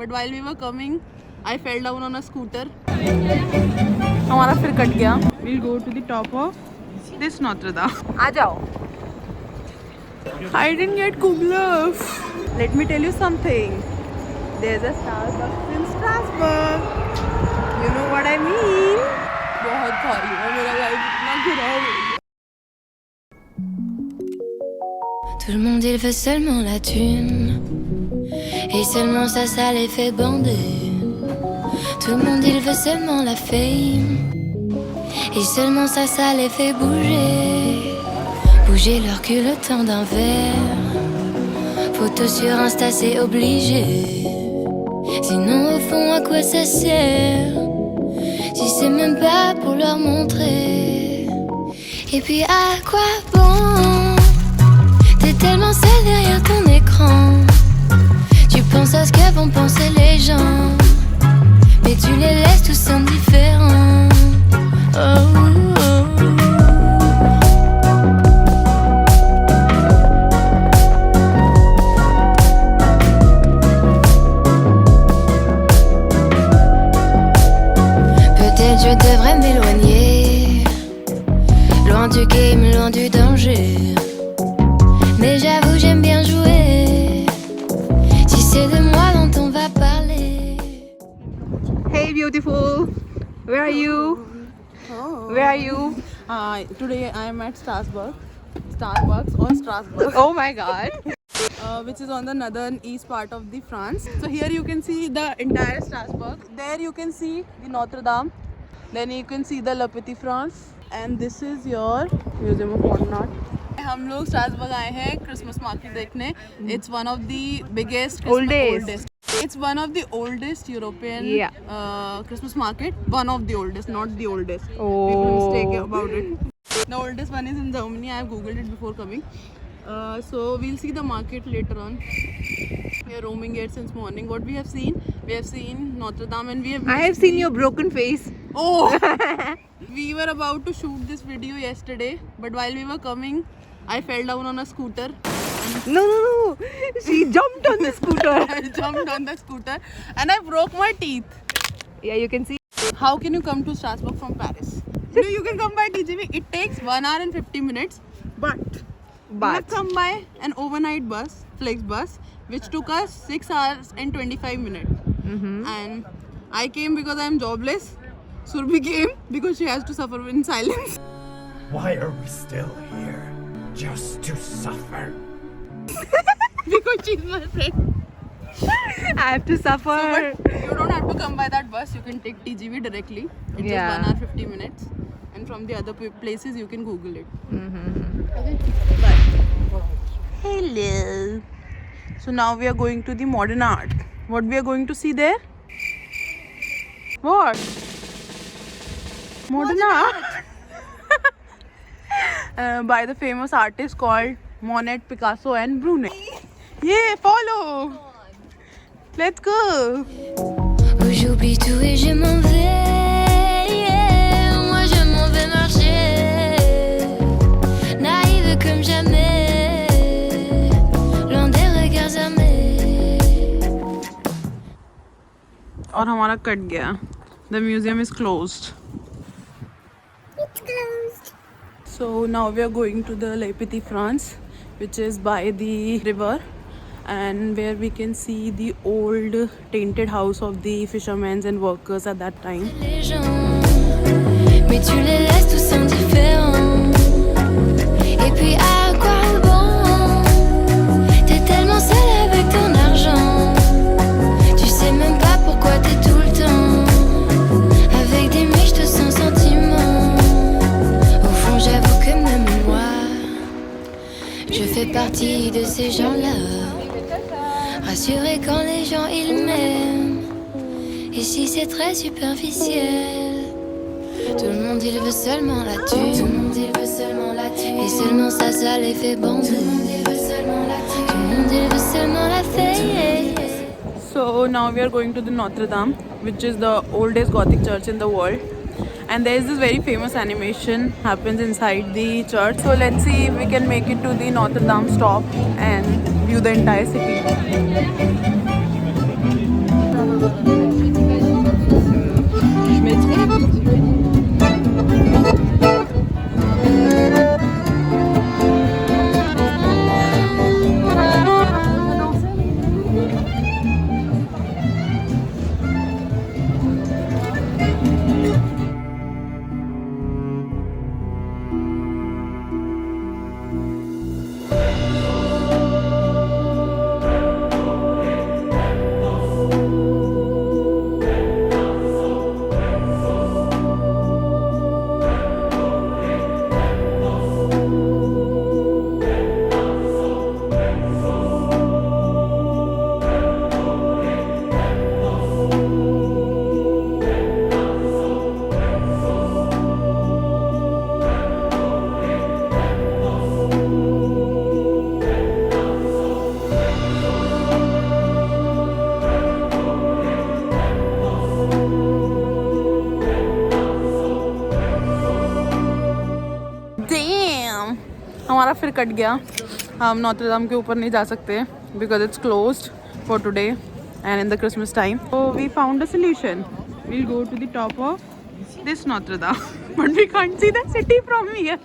but while we were coming, I fell down on a scooter. हमारा फिर cut गया. We'll go to the top of this Notre Dame. आ जाओ. I didn't get Kublev. Let me tell you something. There's a Starbucks in Strasbourg. You know what I mean? बहुत खाली है मेरा life इतना खराब है. Tout le monde il veut seulement la thune. Et seulement ça les fait bander. Tout le monde il veut seulement la fame. Et seulement ça les fait bouger. Bouger leur cul le temps d'un verre. Photo sur Insta c'est obligé. Sinon au fond à quoi ça sert si c'est même pas pour leur montrer. Et puis à quoi bon? T'es tellement seul derrière ton écran. Tu penses à ce que vont penser les gens, mais tu les laisses tous indifférents. Oh, oh. Peut-être je devrais m'éloigner, loin du game, loin du danger. Mais j'avoue j'aime bien jouer. Si c'est de moi dont on va parler. Hey beautiful, where are you? Where are you? Today I am at Starbucks or Strasbourg. Oh my god. Which is on the northern east part of the France. So here you can see the entire Strasbourg. There you can see the Notre Dame. Then you can see the La Petite France. And this is your Museum of Modern Art. हम लोग Strasbourg आए हैं Christmas market देखने. It's one of the biggest, oldest. It's one of the oldest European Christmas market. One of the oldest, not the oldest. People mistake about it. The oldest one is in Germany. I have googled it before coming. So we'll see the market later on. We are roaming it since morning. What we have seen Notre Dame, and we have. I have seen your broken face. Oh, we were about to shoot this video yesterday, but while we were coming, I fell down on a scooter. No. She jumped on the scooter. I jumped on the scooter and I broke my teeth. Yeah, you can see. How can you come to Strasbourg from Paris? You can come by TGV. It takes 1 hour and 50 minutes, but we have come by an overnight bus, Flex bus, which took us 6 hours and 25 minutes. And I came because I am jobless. Surbi came because she has to suffer in silence. Why are we still here? Just to suffer. Because she's my friend. I have to suffer. So, but you don't have to come by that bus. You can take TGV directly. It's just 1 hour 50 minutes. And from the other places, you can Google it. Okay. Bye. Hello. So now we are going to the modern art. What we are going to see there? What? Modern art. By the famous artists called Monet, Picasso and Brunet. Yeah, follow. Let's go. Où j'oublie tout et je m'en vais. Yeah, moi je m'en vais marcher. Naïve comme jamais. Loin des regards armés. और हमारा cut गया. The museum is closed. It's closed. So now we are going to the La Petite France, which is by the river, and where we can see the old tainted house of the fishermen and workers at that time. Les gens, mais tu les laisses tous indifférents. Et puis à quoi bon? T'es tellement seul avec ton argent. Tu sais même pas pourquoi t'es tout le temps avec des miches sans sentiment. Au fond j'avoue que même moi, je fais partie de ces gens-là. Rassuré quand les gens ils m'aiment. Et si c'est très superficiel, tout le monde il veut seulement la thune. Tout le monde il veut seulement la thune. Et seulement ça les fait bander. Tout le monde il veut seulement la thune. Tout le monde il veut seulement la fête. So now we are going to the Notre Dame, which is the oldest Gothic church in the world. And there is this very famous animation happens inside the church. So let's see if we can make it to the Notre Dame stop and view the entire city. Je mettrai. Damn! हमारा फिर cut गया. हम Notre दाम के ऊपर नहीं जा सकते because it's closed for today and in the Christmas time. So we found a solution. We'll go to the top of this Notre Dame, but we can't see the city from here.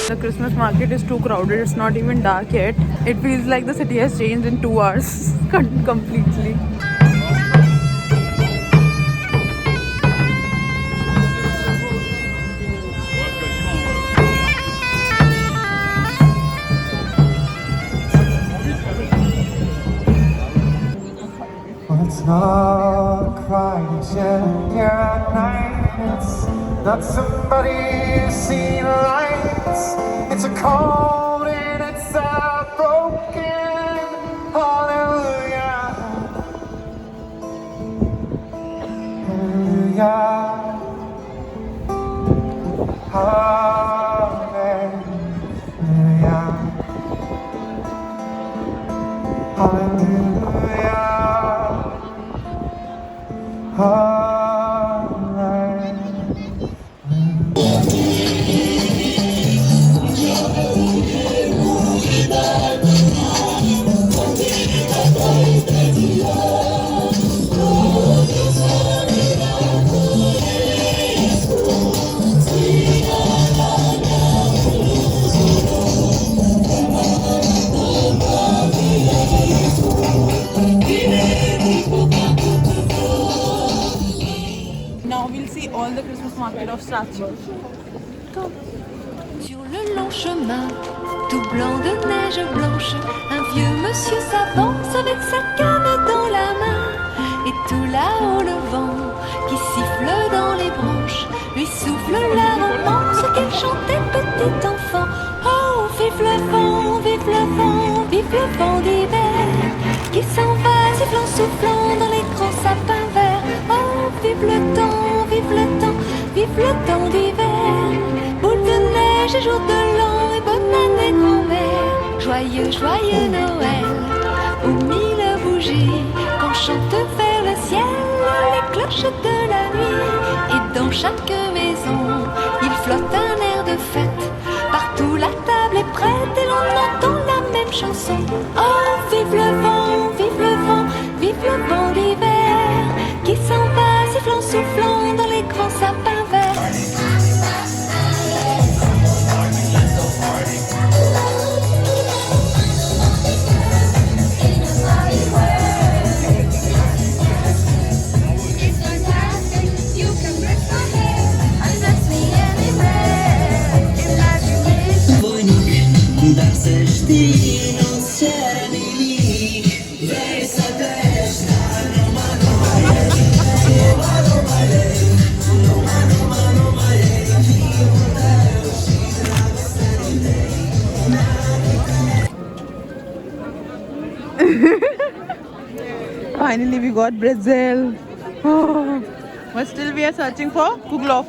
The Christmas market is too crowded. It's not even dark yet. It feels like the city has changed in 2 hours completely. It's not quite yet at night. It's not somebody who's seen lights. It's a cold and it's a broken hallelujah. Hallelujah. Hallelujah. Hallelujah. Now we'll see all the Christmas market of Strasbourg. Sur le long chemin, tout blanc de neige blanche, un vieux monsieur s'avance avec sa canne dans la main. Et tout là-haut le vent qui siffle dans les branches lui souffle la romance qu'elle chantait petit enfant. Oh, vive le vent, vive le vent, vive le vent d'hiver qui s'en va sifflant, soufflant dans les grands sapins verts. Oh, vive le temps, vive le temps, vive le temps d'hiver. Boule de neige et jour de l'an et bonne année grand-mère. Joyeux, joyeux Noël, aux 1000 bougies qu'on chante vers le ciel les cloches de la nuit. Et dans chaque maison, il flotte un air de fête. Partout la table est prête et l'on entend la même chanson. Oh, vive le vent, vive le vent, vive le vent d'hiver qui s'en va sifflant, soufflant dans les grands sapins verts. Finally we got Brazil. Oh. But still we are searching for Kuglof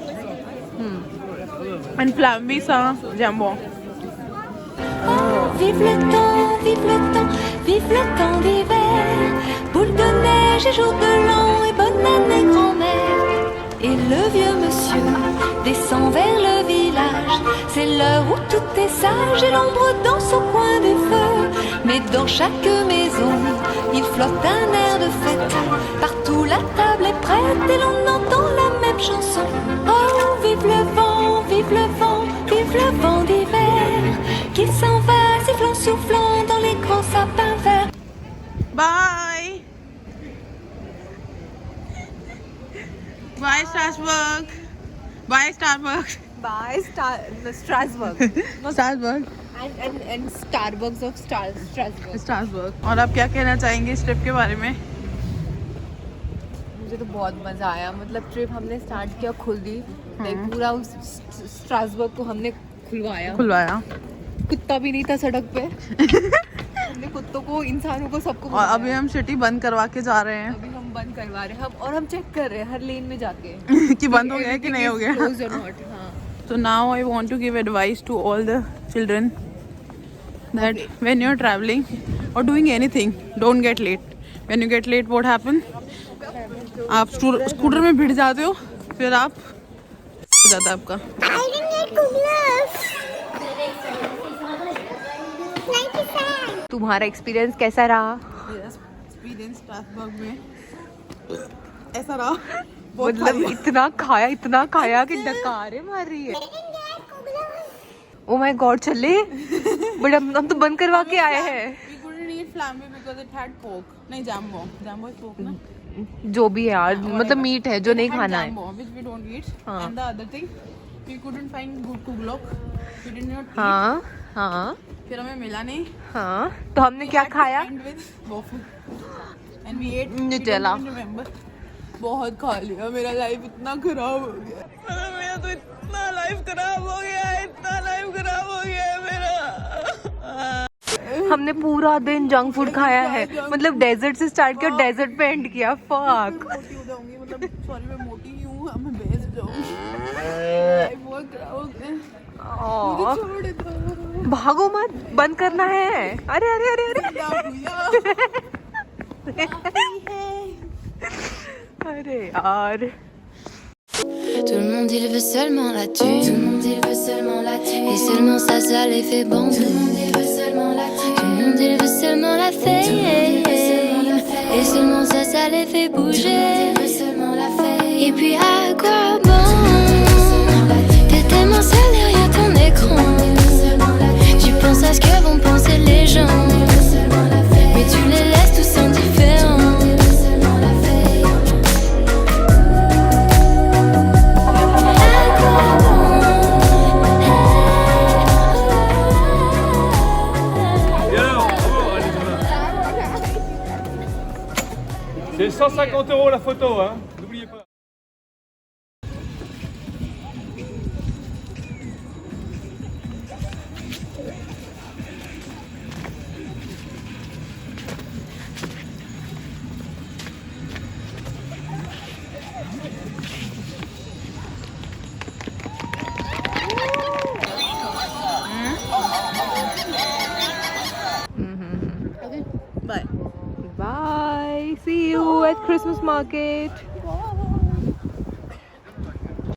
and Flambisa Jambon. Oh, vive le temps, vive le temps, vive le temps d'hiver. Boule de neige et jour de l'an et bonne année grand-mère. Et le vieux monsieur descend vers le village. C'est l'heure où tout est sage et l'ombre danse au coin du feu. Mais dans chaque maison, il flotte un air de fête. Partout la table est prête et l'on entend la même chanson. Oh, vive le vent, vive le vent, vive le vent d'hiver, qui s'en va sifflant, soufflant dans les grands sapins verts. Bye. Bye Strasbourg. Bye Starbucks. By Strasbourg. Strasbourg. And Starbucks of Strasbourg. Strasbourg. और आप क्या कहना चाहेंगे इस trip के बारे में? मुझे तो बहुत मजा आया. मतलब ट्रिप हमने स्टार्ट किया खुद ही. पूरा उस स्ट्रासबर्ग को हमने खुलवाया. कुत्ता भी नहीं था सड़क पे. हमने कुत्तों को, इंसानों को, सबको. और अभी हम सिटी बंद करवा के जा रहे हैं. अभी हम बंद करवा रहे हैं और हम चेक कर रहे हैं हर लेन में जाके कि बंद हो गया है कि नहीं हो गया. So now I want to give advice to all the children that when you're traveling or doing anything, don't get late. When you get late, what happens? आप स्कूटर में भिड़ जाते हो, फिर आप हो जाता है आपका. तुम्हारा एक्सपीरियंस कैसा रहा? एक्सपीरियंस स्ट्रासबर्ग में ऐसा रहा. मतलब इतना खाया कि डकारे मार रही है. ओ माय गॉड, चले. बट हम तो बंद करवा के आए हैं. We couldn't eat flambe because it had pork. नहीं, jambo is pork ना. जो भी है यार, मतलब मीट है जो नहीं खाना है. Jambo, which we don't eat. And the other thing, we couldn't find good kuglok. We did not eat. हाँ. फिर हमें मिला नहीं. हाँ. तो हमने क्या खाया? And we ate Nutella. Remember. बहुत खा लिया. मेरा लाइफ इतना खराब हो गया. मेरा तो इतना लाइफ खराब हो गया है मेरा. हमने पूरा दिन जंक फूड खाया है. मतलब डेजर्ट से स्टार्ट किया, डेजर्ट पे एंड किया. फक. मोटी हो जाऊंगी. मतलब सॉरी, मैं मोटी ही हूँ. अब मैं बेच जाऊंगी. लाइफ बहुत खराब हो गया. मुझे छोड़ दो. भागो मत, बंद करना है. अरे अरे यार. Tout le monde il veut seulement la thune. Tout le monde il veut seulement la thune. Et seulement ça les fait bander. Tout le monde il veut seulement la thune. Tout le monde il veut seulement la fame. Et seulement ça les fait bouger. Et puis à quoi bon? T'es tellement seul derrière ton écran. Tu penses à ce que vont penser les gens. Mais tu les laisses tous indifférents. C'est 150 € la photo, hein. N'oubliez pas. Bye. Bye. See you at Christmas market.